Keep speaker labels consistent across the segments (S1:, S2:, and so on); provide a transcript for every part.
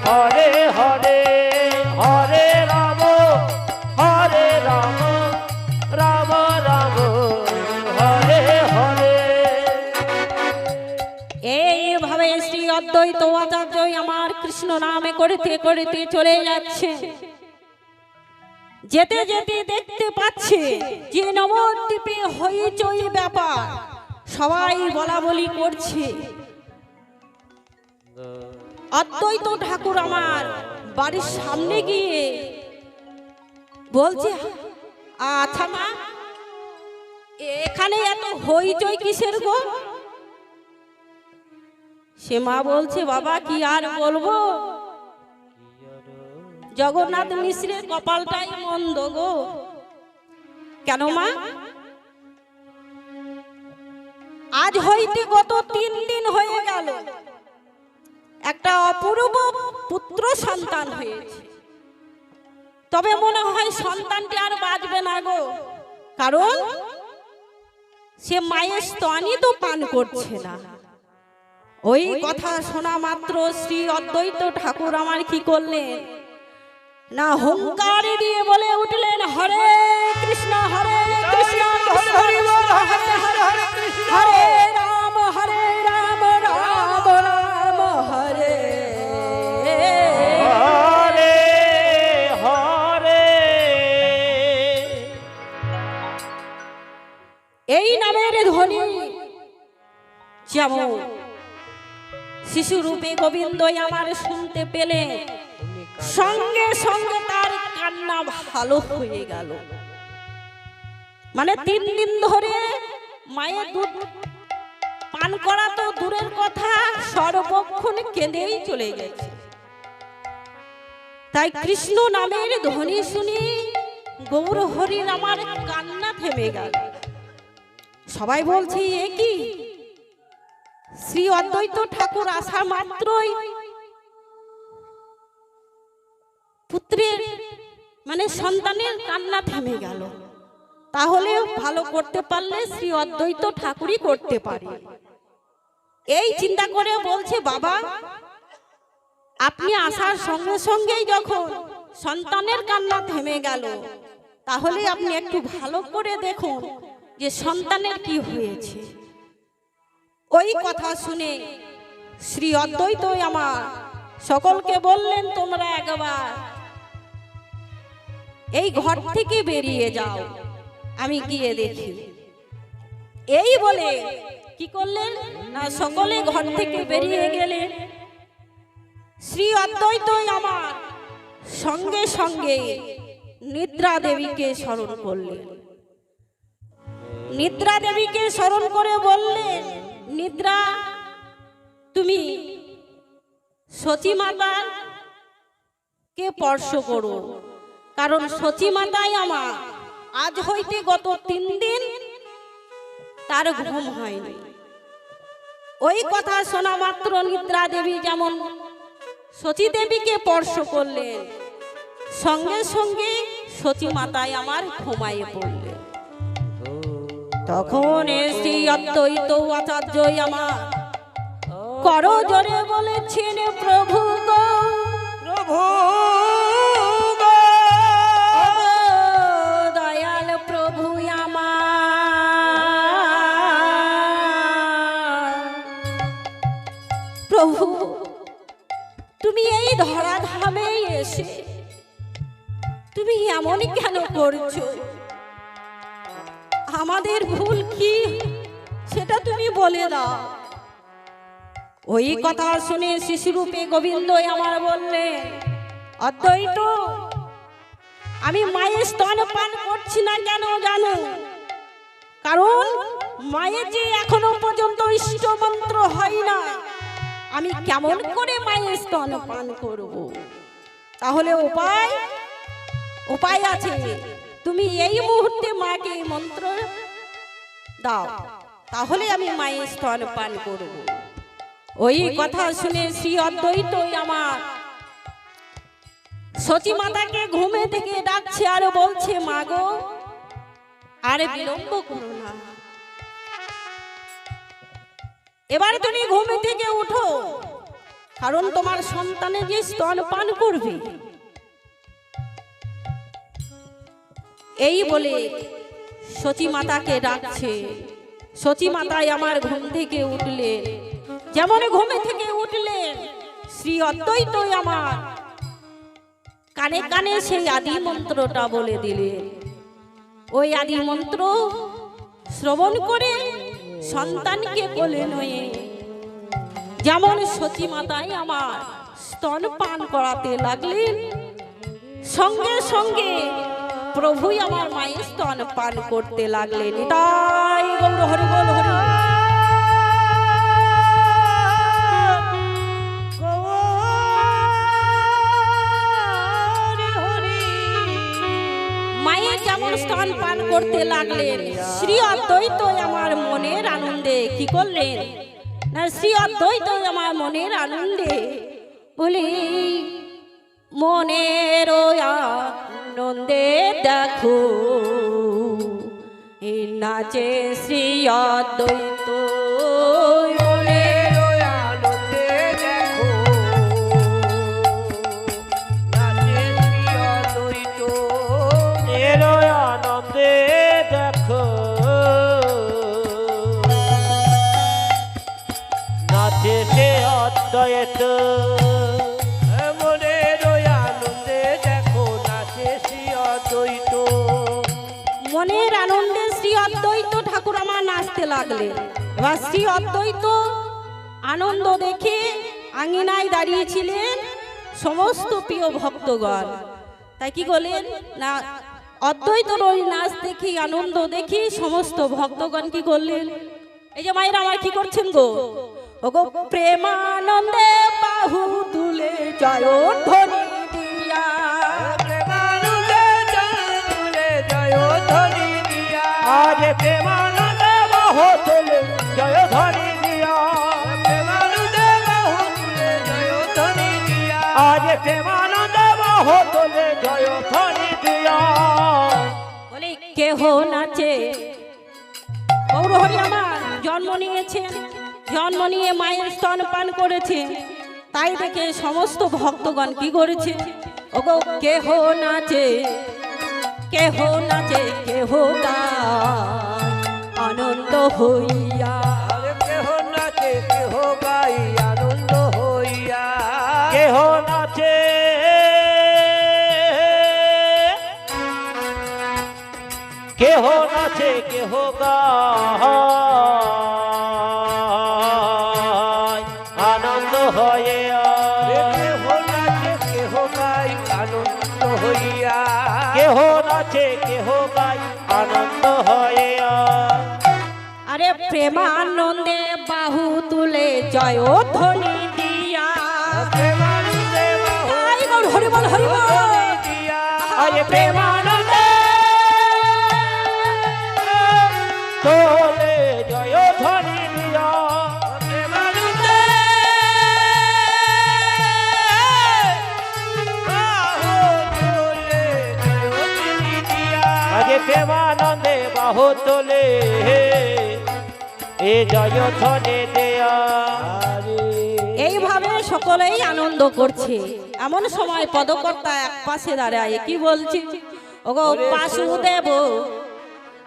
S1: হরে হরে হরে রাম রাম রাম হরে হরে।
S2: এইভাবে শ্রী অদ্বৈত আচার্য আমার কৃষ্ণ নামে করতে করতে চলে যাচ্ছে। যেতে যেতে দেখতে পাচ্ছে যে নবদ্বীপে হইচই ব্যাপার, সবাই বলা বলি করছে। অদ্বৈত ঠাকুর আমার বাড়ির সামনে গিয়ে বলছে, আচ্ছা মা, এখানে এত হইচই কিসের গো? সে মা বলছে, বাবা কি আর বলবো, জগন্নাথ মিশ্রের কপালটাই মন্দ গো। কেন মা? আজ হইতে গত 3 দিন হয়ে গেল একটা অপূর্ব পুত্র সন্তান হয়েছে, তবে মনে হয় সন্তানটি আর বাঁচবে না গো, কারণ সে মায়ের স্তনই তো পান করছে না। ওই কথা শোনা মাত্র শ্রী অদ্বৈত ঠাকুর আমার কি করলেন না, হুঙ্কার দিয়ে বলে উঠলেন, হরে কৃষ্ণ হরে কৃষ্ণ কৃষ্ণ হরে হরে হরে রাম রাম রাম হরে
S1: হরে হরে।
S2: এই নামের ধ্বনি যেমন শিশু রূপে গোবিন্দ আমার শুনতে পেলে সঙ্গে সঙ্গে তার কান্না ভালো হয়ে গেল। মানে 3 দিন ধরে মায়ের দুধ পান করা তো দূরের কথা, সর্বক্ষণ কেঁদেই চলে গেছে। তাই কৃষ্ণ নামের ধ্বনি শুনি গৌর হরির আমার কান্না থেমে গেল। সবাই বলছে, এ কি? শ্রী অদ্বৈত ঠাকুর আসা মাত্রই পুত্রের মানে সন্তানের কান্না থেমে গেল। তাহলে ভালো করতে পারলে শ্রী অদ্বৈত ঠাকুরই করতে পারে। এই চিন্তা করে বলছে, বাবা আপনি আসার সঙ্গে সঙ্গেই যখন সন্তানের কান্না থেমে গেল, তাহলে আপনি একটু ভালো করে দেখুন যে সন্তানের কি হয়েছে। ওই কথা শুনে শ্রী অদ্বৈত আমার সকলকে বললেন, তোমরা একবার এই ঘর থেকে বেরিয়ে যাও, আমি গিয়ে দেখি। এই বলে কি করলেন না, সকলে ঘর থেকে বেরিয়ে গেলেন। শ্রী অদ্বৈত আমার সঙ্গে সঙ্গে নিদ্রা দেবীকে স্মরণ করলেন। নিদ্রা দেবীকে স্মরণ করে বললেন, নিদ্রা তুমি সচী মাতার কে স্পর্শ করো, কারণ সচী মাতাই আমার আজ হইতে গত 3 দিন তার ঘুম হয়নি। ওই কথা শোনা মাত্র নিদ্রা দেবী যেমন সচী দেবীকে স্পর্শ করলেন, সঙ্গে সঙ্গে সচী মাতাই আমার ঘুমাইয়ে পড়লেন। তখন শ্রী অদ্বৈত আচার্য আমার করো জোরে বলেছেন, প্রভু গো
S1: প্রভু
S2: দয়াল প্রভু আমার, প্রভু তুমি এই ধরাধামে এসে তুমি এমন কেন করছো? আমাদের ভুল কি সেটা তুমি বলে দাও। ওই কথা শুনে শিশুরূপে গোবিন্দ আমার বললে, অদ্বৈত আমি মায়ের স্তন পান করছি না কেন জানো? কারণ মায়ের যে এখনো পর্যন্ত ইষ্ট মন্ত্র হয় না, আমি কেমন করে মায়ের স্তন পান করব? তাহলে উপায় আছে, তুমি এই মুহূর্তে মাকে মন্ত্র দাও, তাহলে আমি মায়ের স্তন পান করব। ওই কথা শুনে শ্রী অদ্বৈত আমার সচী মাতাকে ঘুমে থেকে ডাকছে আর বলছে, মা গো আর বিলম্ব করো না, এবার তুমি ঘুমে থেকে উঠো, কারণ তোমার সন্তানে যে স্তন পান করবে। এই বলে সতী মাতাকে ডাকছে। সতী মাতাই আমার ঘুম থেকে উঠলেন। যেমন ঘুমে থেকে উঠলেন, শ্রী অদ্বৈতই আমার কানে কানে সেই আদি মন্ত্রটা বলে দিলেন। ওই আদি মন্ত্র শ্রবণ করে সন্তানকে কোলে নয়ে যেমন সতী মাতাই আমার স্তন পান করাতে লাগলেন, সঙ্গে সঙ্গে প্রভুই আমার মায়ের স্তন পান করতে লাগলেন। তাই গৌর হরি বল হরি। মায়ের যেমন স্তন পান করতে লাগলেন, শ্রী অদ্বৈত আমার মনের আনন্দে কি করলেন না, শ্রী অদ্বৈত আমার মনের আনন্দে বলি মনের আনন্দে দেখো এই নাচে শ্রী অদ্বৈত।
S1: মনের আনন্দে দেখো নাচে শ্রী অদ্বৈত। মনের আনন্দে দেখো নাচে সে অদ্বৈত। মনের আনন্দে দেখো নাচে শ্রী অদ্বৈত।
S2: মনের আনন্দে শ্রী অদ্বৈত ঠাকুর আমার নাচতে লাগলেন। এবার শ্রী অদ্বৈত আনন্দ দেখে আঙিনায় দাঁড়িয়েছিলেন সমস্ত প্রিয় ভক্তগণ। তাই কি বলেন না, অদ্বৈতর ওই নাচ দেখি আনন্দ দেখি সমস্ত ভক্তগণ কি করলেন, এই যে মায়েরা আমার কি করছেন গো, ওগো প্রেমানন্দে বাহু তুলে জয় ধ্বনি দিয়া।
S1: আজ প্রেমানন্দে বাহু তুলে জয় ধ্বনি দিয়া। প্রেমানন্দে বাহু তুলে জয় ধ্বনি দিয়া। আজ প্রেমানন্দে বাহু তুলে জয় ধ্বনি দিয়া।
S2: বলে কেহ নাচে, গৌর হরি আমার জন্ম নিয়েছেন, জন্ম নিয়ে মায়ের স্তন পান করেছে, তাই দেখে সমস্ত ভক্তগণ কি করেছে, ওগো কেহ নাচে, কেহ নাচে, কেহ গায় আনন্দ হইয়া।
S1: কেহ নাচে কেহ গাই আনন্দ হইয়া। কেহ নাচে কেহ নাচে কেহ গায় আনন্দ হইয়া। কেহ নাচে কেহ গাই আনন্দ হইয়া। কেহ নাচে কেহ গাই আনন্দ হইয়া।
S2: আরে প্রেমানন্দে বাহু তুলে জয় ধ্বনি দিয়া।
S1: প্রেমানন্দে বাহু
S2: আই গৌর হরি বল হরি বল।
S1: দিয়া। আরে প্রেমানন্দে তোলে জয় ধ্বনি দিয়া। প্রেমানন্দে বাহু তোলে জয় ধ্বনি দিয়া। আরে প্রেমানন্দে বাহু তোলে এ জয় ধ্বনি দেয়া।
S2: এইভাবে সকলেই আনন্দ করছে। এমন সময় পদকর্তা এক পাশে দাঁড়ায় কি বলছে, ওগো বাসুদেব,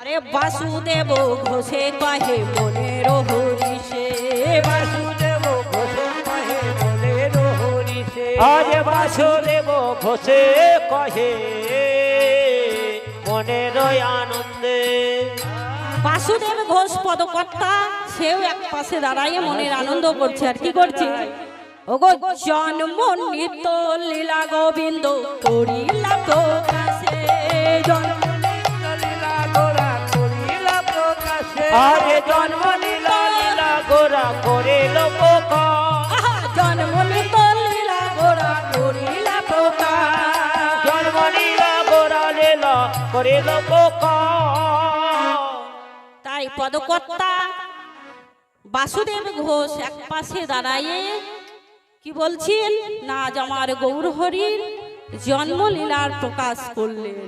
S2: আরে বাসুদেব ঘোষে কহে মনের হরিষে।
S1: বাসুদেব ঘোষে কহে মনের হরিষে। আরে বাসুদেব ঘোষে কহে মনের আনন্দে।
S2: বাসুদেব ঘোষ পদকর্তা সেও এক পাশে দাঁড়াইয়ে মনের আনন্দ করছে। আর কি করছে, ওগো জন্ম নিত্য লীলা গোবিন্দ করিলা প্রকাশে।
S1: আরে জন্ম লীলা লীলা গোরা করিল প্রকাশ।
S2: জন্ম নিত্য লীলা গোরা করিলা প্রকাশ।
S1: জন্ম লীলা গোরা লীলা করিল প্রকাশ।
S2: তাই পদকর্তা বাসুদেব ঘোষ এক পাশে দাঁড়াইয়ে কি বলছেন না, আমার গৌর হরির জন্মলীলার প্রকাশ করলেন।